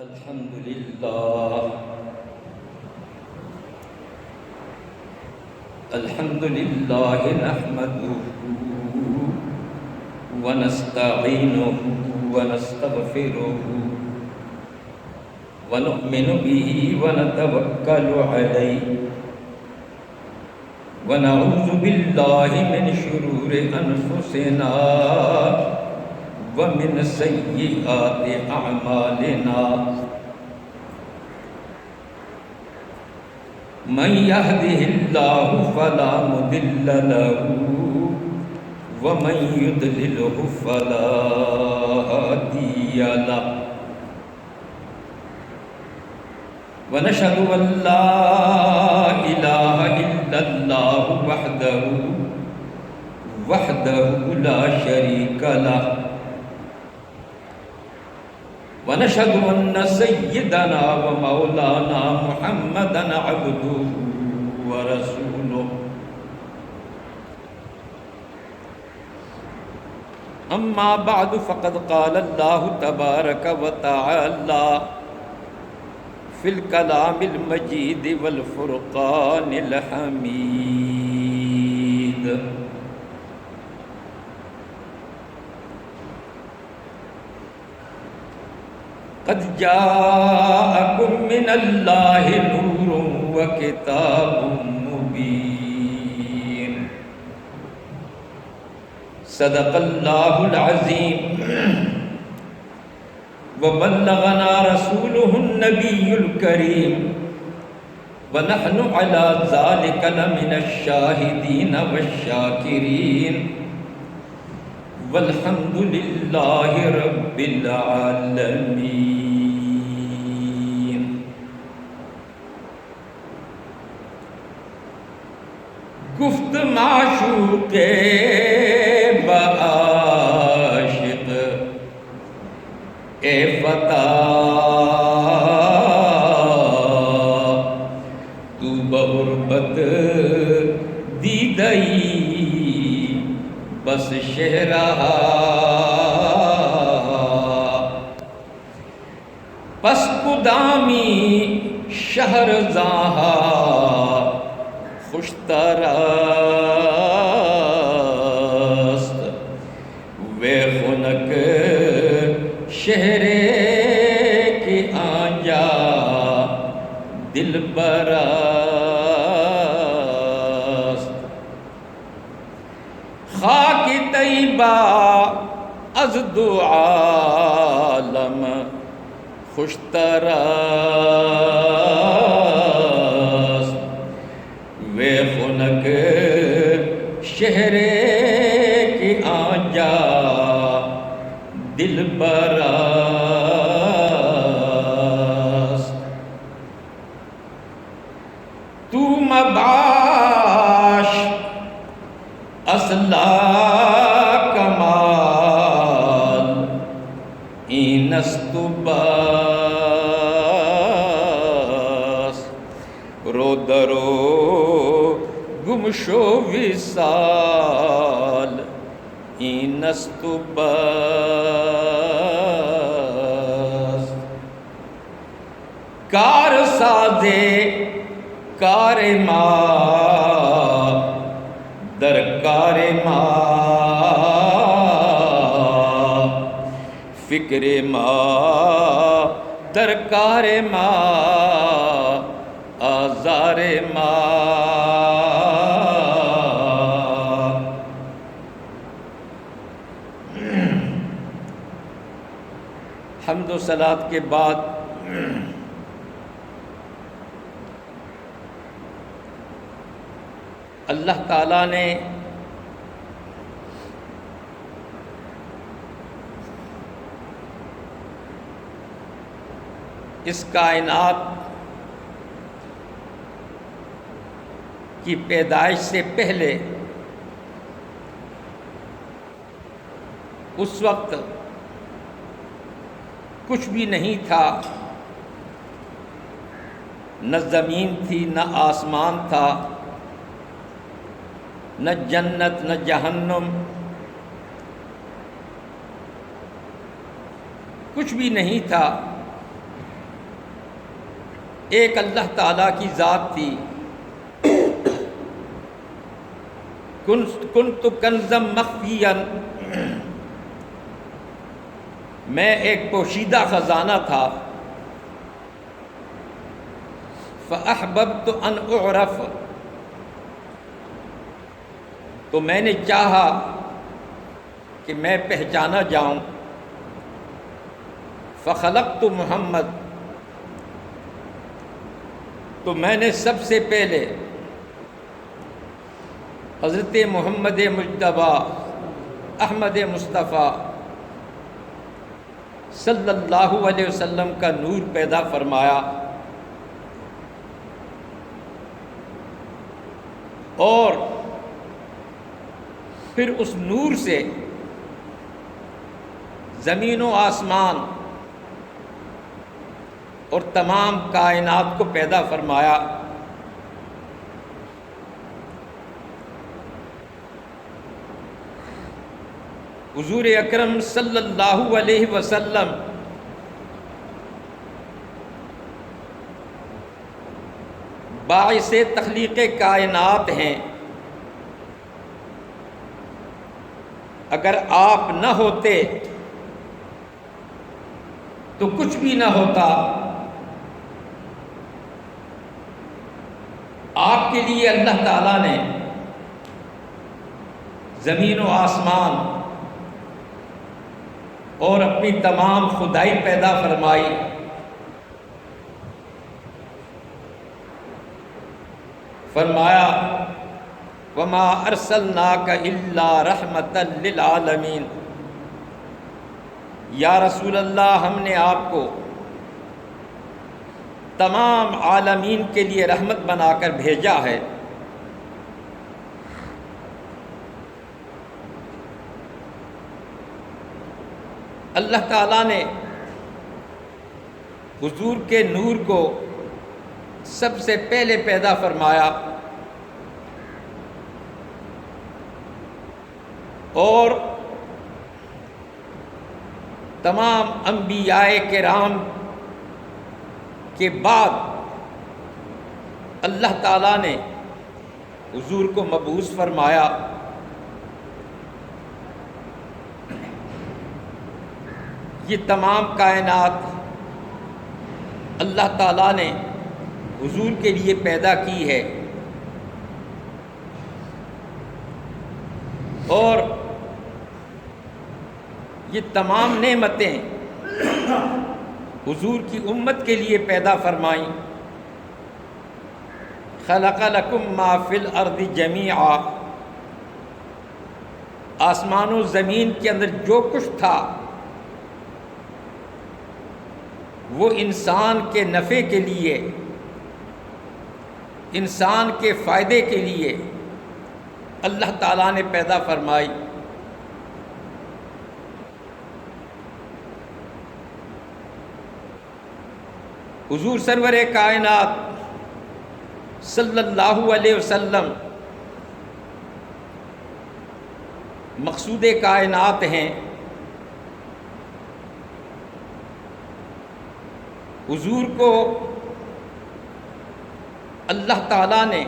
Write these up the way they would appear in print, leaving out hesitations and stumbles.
الحمد لله نحمده ونستعينه ونستغفره ونؤمن به ونتوكل عليه ونعوذ بالله من شرور أنفسنا ومن سيئات أعمالنا من يهده الله فلا مضل له ومن يضلله فلا هادي له ونشهد أن لا إله إلا الله وحده لا شريك له ونشهد أن سيدنا ومولانا محمدا عبده ورسوله أما بعد فقد قال الله تبارك وتعالى في الكلام المجيد والفرقان الحميد قد جاءكم من الله نور وكتاب مبين صدق الله العظيم وبلغنا رسوله النبي الكريم ونحن على ذلك لمن الشاهدين والشاكرين والحمد لله رب العالمين. گفت معشوق بعاشق اے فتا تو بغربت دیدئی بس شہرہ پس قدامی شہر زاہا خوشترست وے خنک شہرے کی آنجا دل برست خاک طیبہ از دو عالم خوشترست وے خنک شہرے کی آنجا دل برست تو مباش اصلا کمال اینست باس رو درو گمشو وصال اینست باس کار سازے کار ماں در کار ماں فکر ماں در کار ماں آزار ماں حمد و صلات کے بعد اللہ تعالیٰ نے اس کائنات کی پیدائش سے پہلے اس وقت کچھ بھی نہیں تھا، نہ زمین تھی نہ آسمان تھا، نہ جنت نہ جہنم، کچھ بھی نہیں تھا، ایک اللہ تعالیٰ کی ذات تھی، کنت کنزا مخفیا، میں ایک پوشیدہ خزانہ تھا، فأحببت ان اعرف، تو میں نے چاہا کہ میں پہچانا جاؤں، فخلقت محمد، تو میں نے سب سے پہلے حضرت محمد مجتبیٰ احمد مصطفیٰ صلی اللہ علیہ وسلم کا نور پیدا فرمایا، اور پھر اس نور سے زمین و آسمان اور تمام کائنات کو پیدا فرمایا۔ حضور اکرم صلی اللہ علیہ وسلم باعث تخلیق کائنات ہیں، اگر آپ نہ ہوتے تو کچھ بھی نہ ہوتا۔ آپ کے لیے اللہ تعالیٰ نے زمین و آسمان اور اپنی تمام خدائی پیدا فرمائی، فرمایا وَمَا أَرْسَلْنَاكَ إِلَّا رَحْمَةً لِلْعَالَمِينَ، یا رسول اللہ ہم نے آپ کو تمام عالمین کے لیے رحمت بنا کر بھیجا ہے۔ اللہ تعالیٰ نے حضور کے نور کو سب سے پہلے پیدا فرمایا، اور تمام انبیاء کرام کے بعد اللہ تعالیٰ نے حضور کو مبعوث فرمایا۔ یہ تمام کائنات اللہ تعالیٰ نے حضور کے لیے پیدا کی ہے، اور یہ تمام نعمتیں حضور کی امت کے لیے پیدا فرمائیں۔ خلق لکم ما فی الارض جمیعا، آسمان و زمین کے اندر جو کچھ تھا وہ انسان کے نفع کے لیے، انسان کے فائدے کے لیے اللہ تعالیٰ نے پیدا فرمائی۔ حضور سرور کائنات صلی اللہ علیہ وسلم مقصود کائنات ہیں۔ حضور کو اللہ تعالیٰ نے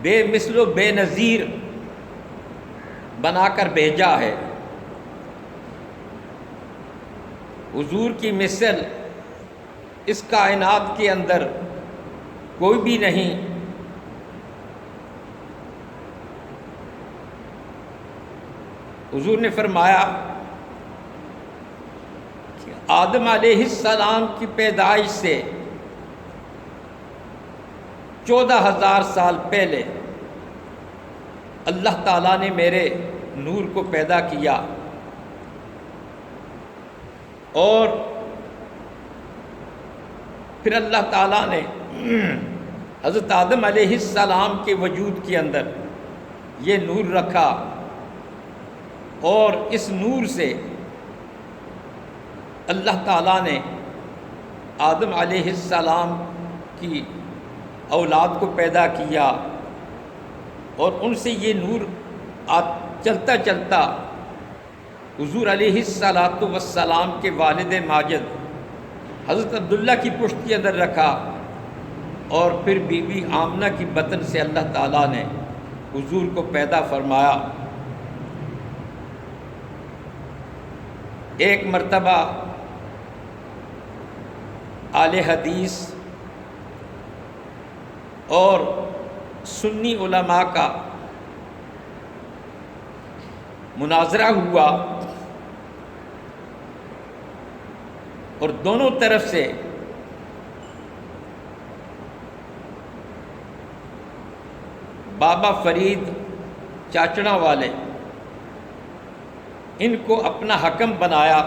بے مثل و بے نظیر بنا کر بھیجا ہے۔ حضور کی مثل اس کائنات کے اندر کوئی بھی نہیں۔ حضور نے فرمایا کہ آدم علیہ السلام کی پیدائش سے 14,000 سال پہلے اللہ تعالیٰ نے میرے نور کو پیدا کیا، اور پھر اللہ تعالیٰ نے حضرت آدم علیہ السلام کے وجود کے اندر یہ نور رکھا، اور اس نور سے اللہ تعالیٰ نے آدم علیہ السلام کی اولاد کو پیدا کیا، اور ان سے یہ نور چلتا چلتا حضور علیہ السلام کے والد ماجد حضرت عبداللہ کی پشت کے اندر رکھا، اور پھر بی بی آمنہ کی بطن سے اللہ تعالیٰ نے حضور کو پیدا فرمایا۔ ایک مرتبہ اہل حدیث اور سنی علماء کا مناظرہ ہوا، اور دونوں طرف سے بابا فرید چاچڑا والے ان کو اپنا حکم بنایا۔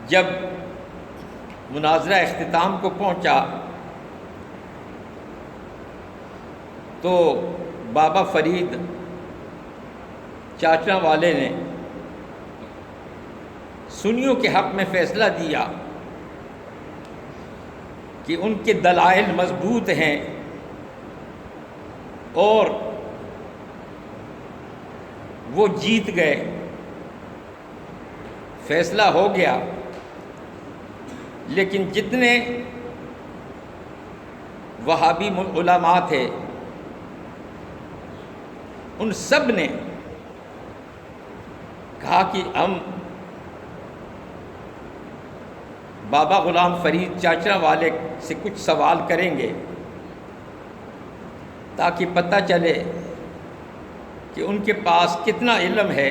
جب مناظرہ اختتام کو پہنچا تو بابا فرید چاچڑا والے نے سنیوں کے حق میں فیصلہ دیا کہ ان کے دلائل مضبوط ہیں، اور وہ جیت گئے، فیصلہ ہو گیا۔ لیکن جتنے وہابی علماء تھے ان سب نے کہا کہ ہم بابا غلام فرید چاچڑا والے سے کچھ سوال کریں گے تاکہ پتہ چلے کہ ان کے پاس کتنا علم ہے۔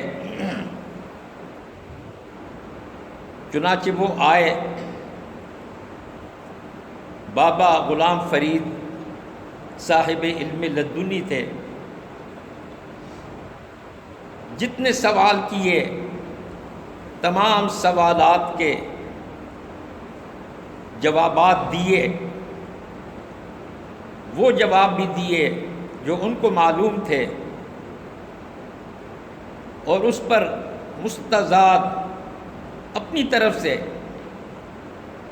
چنانچہ وہ آئے۔ بابا غلام فرید صاحب علم لدنی تھے، جتنے سوال کیے تمام سوالات کے جوابات دیے، وہ جواب بھی دیے جو ان کو معلوم تھے، اور اس پر مستزاد اپنی طرف سے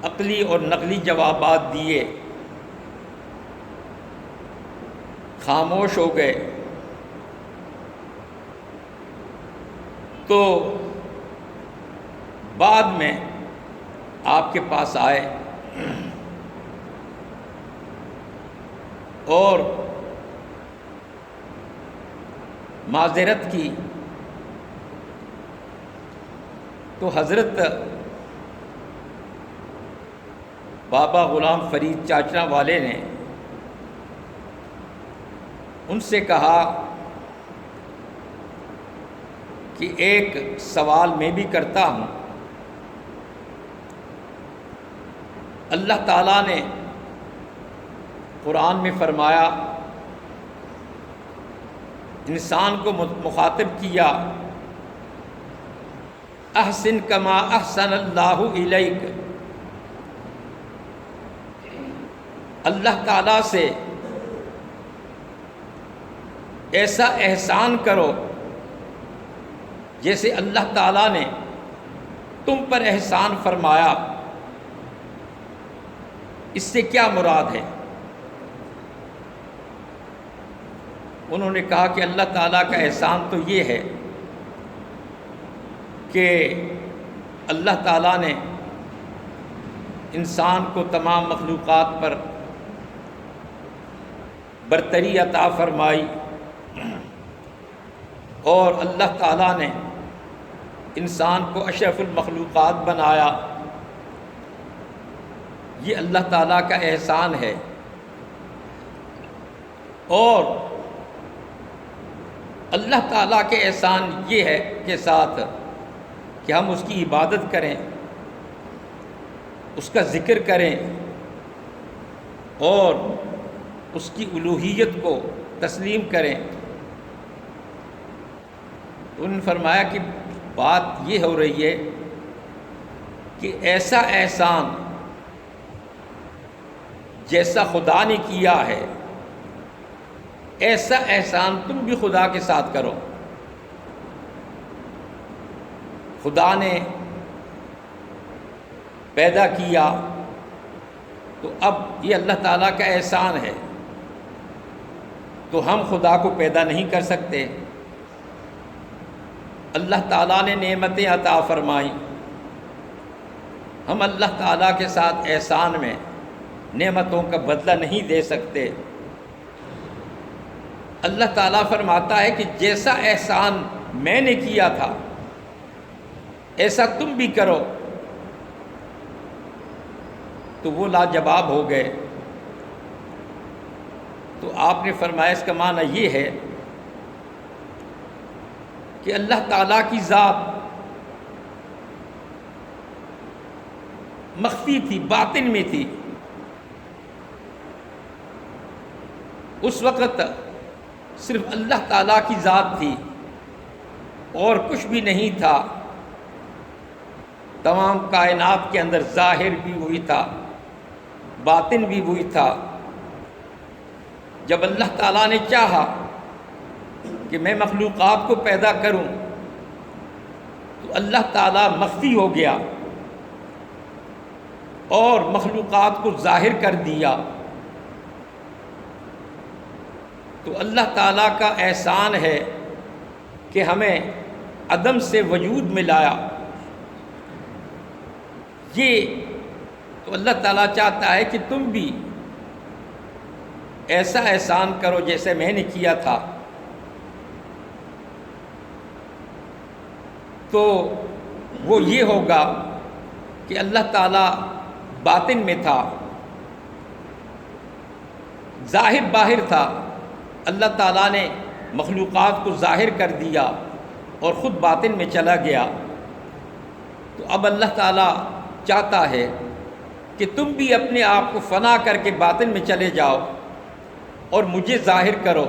عقلی اور نقلی جوابات دیے۔ خاموش ہو گئے تو بعد میں آپ کے پاس آئے اور معذرت کی، تو حضرت بابا غلام فرید چاچڑا والے نے ان سے کہا کہ ایک سوال میں بھی کرتا ہوں۔ اللہ تعالیٰ نے قرآن میں فرمایا، انسان کو مخاطب کیا، احسن کما احسن اللہ الیک، اللہ تعالیٰ سے ایسا احسان کرو جیسے اللہ تعالیٰ نے تم پر احسان فرمایا۔ اس سے کیا مراد ہے؟ انہوں نے کہا کہ اللہ تعالیٰ کا احسان تو یہ ہے کہ اللہ تعالیٰ نے انسان کو تمام مخلوقات پر برتری عطا فرمائی، اور اللہ تعالیٰ نے انسان کو اشرف المخلوقات بنایا۔ یہ اللہ تعالیٰ کا احسان ہے، اور اللہ تعالیٰ کے احسان یہ ہے کے ساتھ کہ ہم اس کی عبادت کریں، اس کا ذکر کریں، اور اس کی الوہیت کو تسلیم کریں۔ انہوں نے فرمایا کہ بات یہ ہو رہی ہے کہ ایسا احسان جیسا خدا نے کیا ہے ایسا احسان تم بھی خدا کے ساتھ کرو۔ خدا نے پیدا کیا تو اب یہ اللہ تعالیٰ کا احسان ہے، تو ہم خدا کو پیدا نہیں کر سکتے۔ اللہ تعالیٰ نے نعمتیں عطا فرمائیں، ہم اللہ تعالیٰ کے ساتھ احسان میں نعمتوں کا بدلہ نہیں دے سکتے۔ اللہ تعالیٰ فرماتا ہے کہ جیسا احسان میں نے کیا تھا ایسا تم بھی کرو، تو وہ لاجواب ہو گئے۔ تو آپ نے فرمایا اس کا معنی یہ ہے کہ اللہ تعالیٰ کی ذات مخفی تھی، باطن میں تھی۔ اس وقت صرف اللہ تعالیٰ کی ذات تھی اور کچھ بھی نہیں تھا۔ تمام کائنات کے اندر ظاہر بھی وہی تھا، باطن بھی وہی تھا۔ جب اللہ تعالیٰ نے چاہا کہ میں مخلوقات کو پیدا کروں تو اللہ تعالیٰ مخفی ہو گیا اور مخلوقات کو ظاہر کر دیا۔ تو اللہ تعالیٰ کا احسان ہے کہ ہمیں عدم سے وجود میں لایا۔ یہ تو اللہ تعالیٰ چاہتا ہے کہ تم بھی ایسا احسان کرو جیسے میں نے کیا تھا۔ تو وہ یہ ہوگا کہ اللہ تعالیٰ باطن میں تھا، ظاہر باہر تھا۔ اللہ تعالیٰ نے مخلوقات کو ظاہر کر دیا اور خود باطن میں چلا گیا۔ تو اب اللہ تعالیٰ چاہتا ہے کہ تم بھی اپنے آپ کو فنا کر کے باطن میں چلے جاؤ اور مجھے ظاہر کرو۔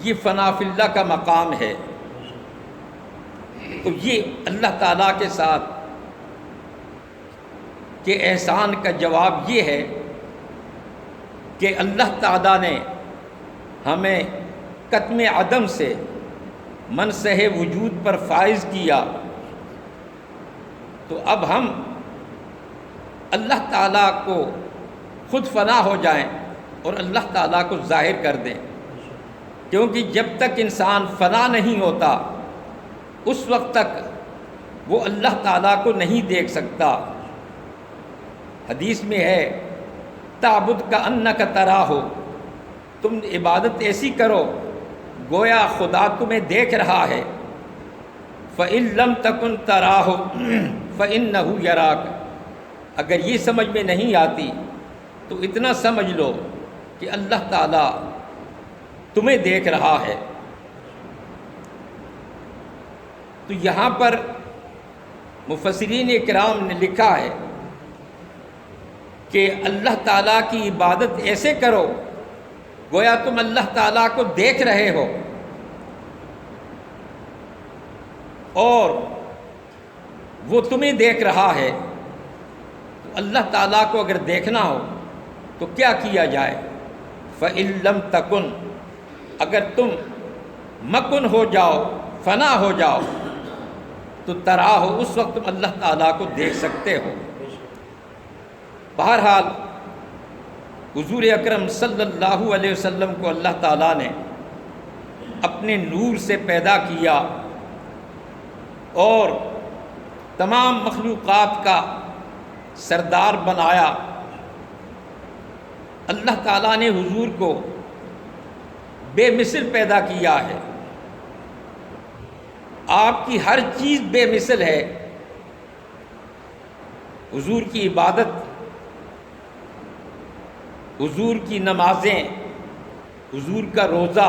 یہ فنا فی اللہ کا مقام ہے۔ تو یہ اللہ تعالیٰ کے ساتھ کہ احسان کا جواب یہ ہے کہ اللہ تعالیٰ نے ہمیں کتم عدم سے منصح وجود پر فائز کیا۔ تو اب ہم اللہ تعالیٰ کو خود فنا ہو جائیں اور اللہ تعالیٰ کو ظاہر کر دیں، کیونکہ جب تک انسان فنا نہیں ہوتا اس وقت تک وہ اللہ تعالیٰ کو نہیں دیکھ سکتا۔ حدیث میں ہے تعبد کا انک تراہ، تم عبادت ایسی کرو گویا خدا تمہیں دیکھ رہا ہے۔ فَإِن لَّمْ تَكُن تَرَاهُ فَإِنَّهُ يَرَاكَ، اگر یہ سمجھ میں نہیں آتی تو اتنا سمجھ لو کہ اللہ تعالیٰ تمہیں دیکھ رہا ہے۔ تو یہاں پر مفسرین اکرام نے لکھا ہے کہ اللہ تعالیٰ کی عبادت ایسے کرو گویا تم اللہ تعالیٰ کو دیکھ رہے ہو، اور وہ تمہیں دیکھ رہا ہے۔ تو اللہ تعالیٰ کو اگر دیکھنا ہو تو کیا کیا جائے؟ فَإِن لَّمْ تَكُن، اگر تم مکن ہو جاؤ، فنا ہو جاؤ، تو تراہ ہو، اس وقت تم اللہ تعالیٰ کو دیکھ سکتے ہو۔ بہرحال حضور اکرم صلی اللہ علیہ وسلم کو اللہ تعالیٰ نے اپنے نور سے پیدا کیا اور تمام مخلوقات کا سردار بنایا۔ اللہ تعالیٰ نے حضور کو بے مثل پیدا کیا ہے۔ آپ کی ہر چیز بے مثل ہے۔ حضور کی عبادت، حضور کی نمازیں، حضور کا روزہ،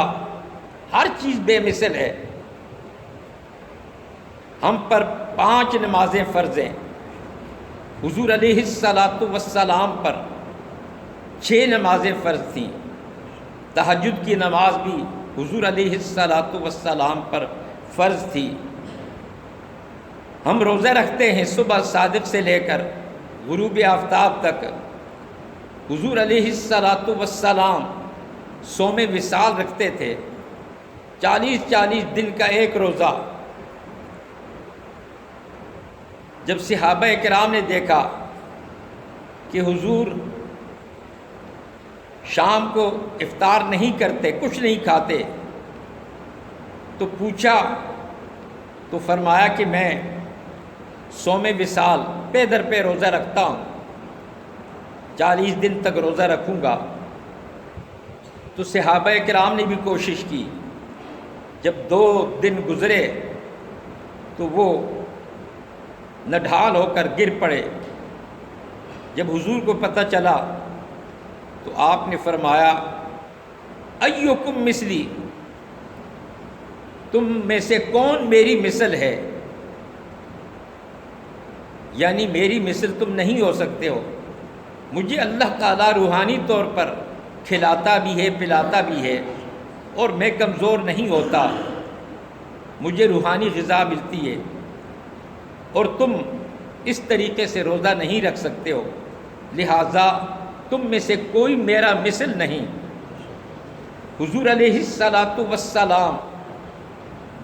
ہر چیز بے مثل ہے۔ ہم پر 5 نمازیں فرض ہیں، حضور علیہ السلام پر 6 نمازیں فرض تھیں۔ تہجد کی نماز بھی حضور علیہ السلام پر فرض تھی۔ ہم روزہ رکھتے ہیں صبح صادق سے لے کر غروب آفتاب تک۔ حضور علیہ السلام صوم وصال رکھتے تھے، 40 دن کا ایک روزہ۔ جب صحابہ کرام نے دیکھا کہ حضور شام کو افطار نہیں کرتے، کچھ نہیں کھاتے، تو پوچھا تو فرمایا کہ میں صوم وصال پے در پہ روزہ رکھتا ہوں، 40 دن تک روزہ رکھوں گا۔ تو صحابہ کرام نے بھی کوشش کی، جب 2 دن گزرے تو وہ نڈھال ہو کر گر پڑے۔ جب حضور کو پتہ چلا تو آپ نے فرمایا ایکم مثلی، تم میں سے کون میری مثل ہے؟ یعنی میری مثل تم نہیں ہو سکتے ہو، مجھے اللہ تعالیٰ روحانی طور پر کھلاتا بھی ہے پلاتا بھی ہے، اور میں کمزور نہیں ہوتا، مجھے روحانی غذا ملتی ہے، اور تم اس طریقے سے روزہ نہیں رکھ سکتے ہو، لہٰذا تم میں سے کوئی میرا مثل نہیں۔ حضور علیہ السلام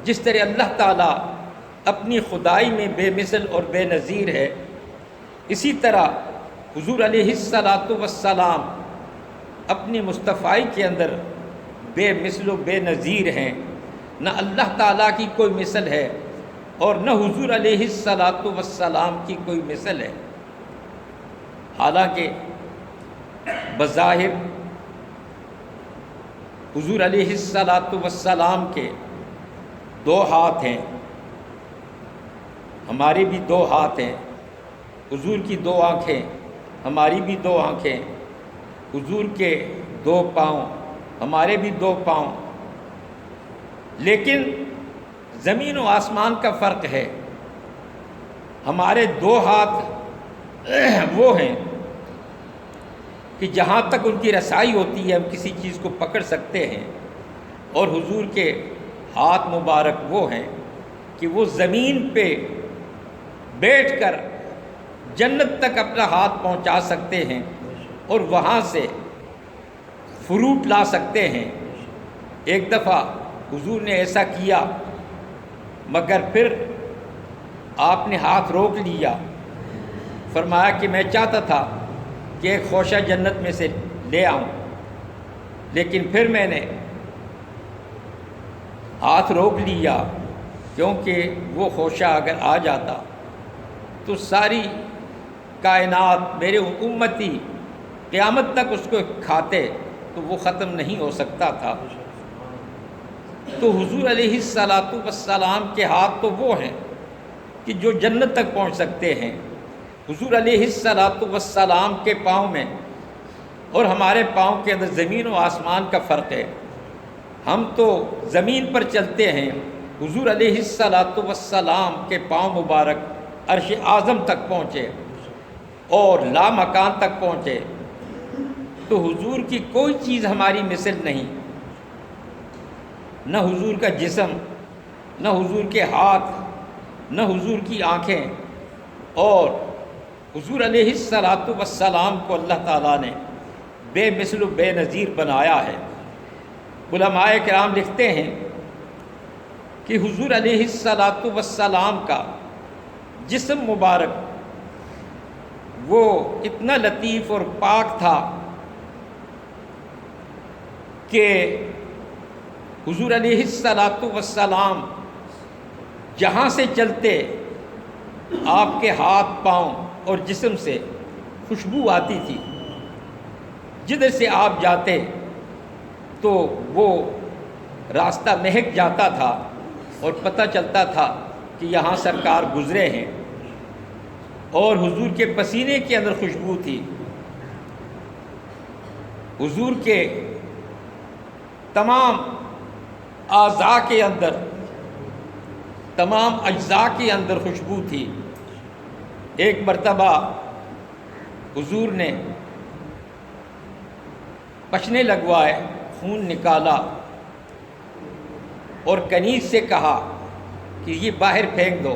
جس طرح اللہ تعالیٰ اپنی خدائی میں بے مثل اور بے نظیر ہے، اسی طرح حضور علیہ السلام اپنی مصطفائی کے اندر بے مثل و بے نظیر ہیں۔ نہ اللہ تعالیٰ کی کوئی مثل ہے اور نہ حضور علیہ السلام کی کوئی مثل ہے۔ حالانکہ بظاہر حضور علیہ السلام کے 2 ہاتھ ہیں، ہمارے بھی 2 ہاتھ ہیں، حضور کی 2 آنکھیں، ہماری بھی 2 آنکھیں، حضور کے 2 پاؤں، ہمارے بھی 2 پاؤں، لیکن زمین و آسمان کا فرق ہے۔ ہمارے 2 ہاتھ وہ ہیں کہ جہاں تک ان کی رسائی ہوتی ہے ہم کسی چیز کو پکڑ سکتے ہیں، اور حضور کے ہاتھ مبارک وہ ہیں کہ وہ زمین پہ بیٹھ کر جنت تک اپنا ہاتھ پہنچا سکتے ہیں اور وہاں سے فروٹ لا سکتے ہیں۔ ایک دفعہ حضور نے ایسا کیا، مگر پھر آپ نے ہاتھ روک لیا، فرمایا کہ میں چاہتا تھا کہ ایک خوشہ جنت میں سے لے آؤں، لیکن پھر میں نے ہاتھ روک لیا، کیونکہ وہ خوشہ اگر آ جاتا تو ساری کائنات میرے امتی قیامت تک اس کو کھاتے تو وہ ختم نہیں ہو سکتا تھا۔ تو حضور علیہ السلام کے ہاتھ تو وہ ہیں کہ جو جنت تک پہنچ سکتے ہیں، حضور علیہ السلام کے پاؤں میں اور ہمارے پاؤں کے اندر زمین و آسمان کا فرق ہے۔ ہم تو زمین پر چلتے ہیں، حضور علیہ السلام کے پاؤں مبارک عرش اعظم تک پہنچے اور لامکان تک پہنچے، تو حضور کی کوئی چیز ہماری مثل نہیں، نہ حضور کا جسم، نہ حضور کے ہاتھ، نہ حضور کی آنکھیں، اور حضور علیہ السلام کو اللہ تعالیٰ نے بے مثل و بے نظیر بنایا ہے۔ علماء کرام لکھتے ہیں کہ حضور علیہ السلام کا جسم مبارک وہ اتنا لطیف اور پاک تھا کہ حضور علیہ السلام جہاں سے چلتے آپ کے ہاتھ پاؤں اور جسم سے خوشبو آتی تھی، جدھر سے آپ جاتے تو وہ راستہ مہک جاتا تھا اور پتہ چلتا تھا کہ یہاں سرکار گزرے ہیں، اور حضور کے پسینے کے اندر خوشبو تھی۔ حضور کے تمام اعضاء کے اندر، تمام اجزاء کے اندر خوشبو تھی۔ ایک مرتبہ حضور نے پچھنے لگوائے، خون نکالا اور کنیز سے کہا کہ یہ باہر پھینک دو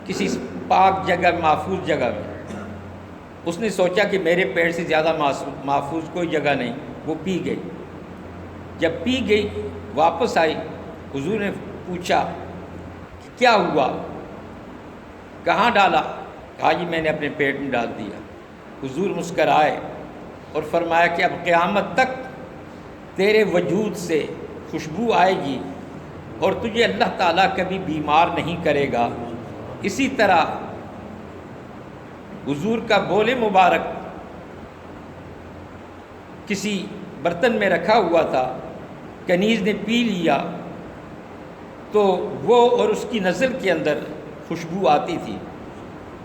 کسی پاک جگہ، محفوظ جگہ میں۔ اس نے سوچا کہ میرے پیٹ سے زیادہ محفوظ کوئی جگہ نہیں، وہ پی گئی۔ جب پی گئی واپس آئی، حضور نے پوچھا کہ کیا ہوا، کہاں ڈالا؟ کہا جی میں نے اپنے پیٹ میں ڈال دیا۔ حضور مسکرائے اور فرمایا کہ اب قیامت تک تیرے وجود سے خوشبو آئے گی اور تجھے اللہ تعالیٰ کبھی بیمار نہیں کرے گا۔ اسی طرح حضور کا بول مبارک کسی برتن میں رکھا ہوا تھا، کنیز نے پی لیا تو وہ اور اس کی نزل کے اندر خوشبو آتی تھی۔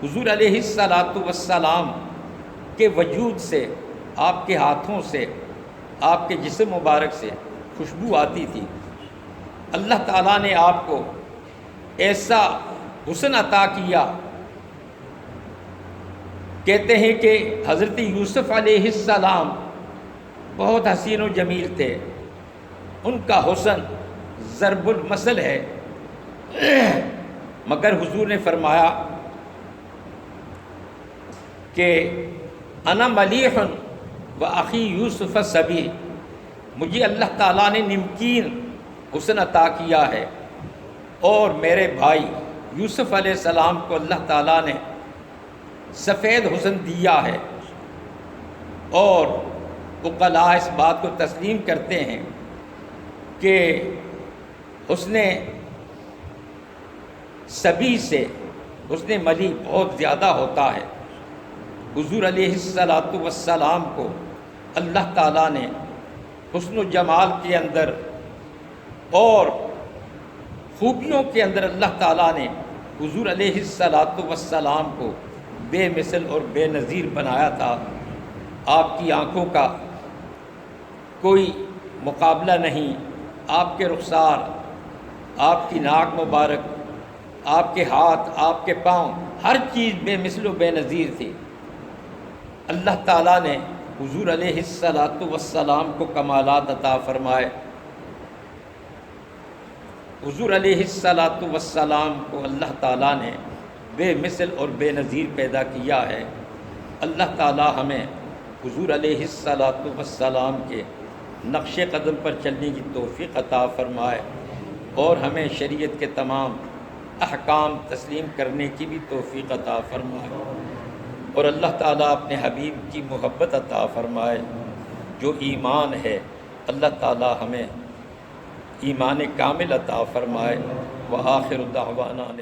حضور علیہ الصلاۃ والسلام کے وجود سے، آپ کے ہاتھوں سے، آپ کے جسم مبارک سے خوشبو آتی تھی۔ اللہ تعالیٰ نے آپ کو ایسا حسن عطا کیا، کہتے ہیں کہ حضرت یوسف علیہ السلام بہت حسین و جمیل تھے، ان کا حسن ضرب المثل ہے، مگر حضور نے فرمایا کہ انا ملیح و اخی یوسف صبی، مجھے اللہ تعالیٰ نے نمکین حسن عطا کیا ہے اور میرے بھائی یوسف علیہ السلام کو اللہ تعالیٰ نے سفید حسن دیا ہے۔ اور عقلاء اس بات کو تسلیم کرتے ہیں کہ حسن صبی سے حسن ملی بہت زیادہ ہوتا ہے۔ حضور علیہ الصلاۃ والسلام کو اللہ تعالیٰ نے حسن و جمال کے اندر اور خوبیوں کے اندر اللہ تعالیٰ نے حضور علیہ الصلاۃ والسلام کو بے مثل اور بے نظیر بنایا تھا۔ آپ کی آنکھوں کا کوئی مقابلہ نہیں، آپ کے رخسار، آپ کی ناک مبارک، آپ کے ہاتھ، آپ کے پاؤں، ہر چیز بے مثل و بے نظیر تھی۔ اللہ تعالیٰ نے حضور علیہ الصلاۃ والسلام کو کمالات عطا فرمائے۔ حضور علیہ الصلاۃ والسلام کو اللہ تعالیٰ نے بے مثل اور بے نظیر پیدا کیا ہے۔ اللہ تعالیٰ ہمیں حضور علیہ الصلاۃ والسلام کے نقش قدم پر چلنے کی توفیق عطا فرمائے اور ہمیں شریعت کے تمام احکام تسلیم کرنے کی بھی توفیق عطا فرمائے، اور اللہ تعالیٰ اپنے حبیب کی محبت عطا فرمائے۔ جو ایمان ہے اللہ تعالیٰ ہمیں ایمان کامل عطا فرمائے۔ وآخر دعوانا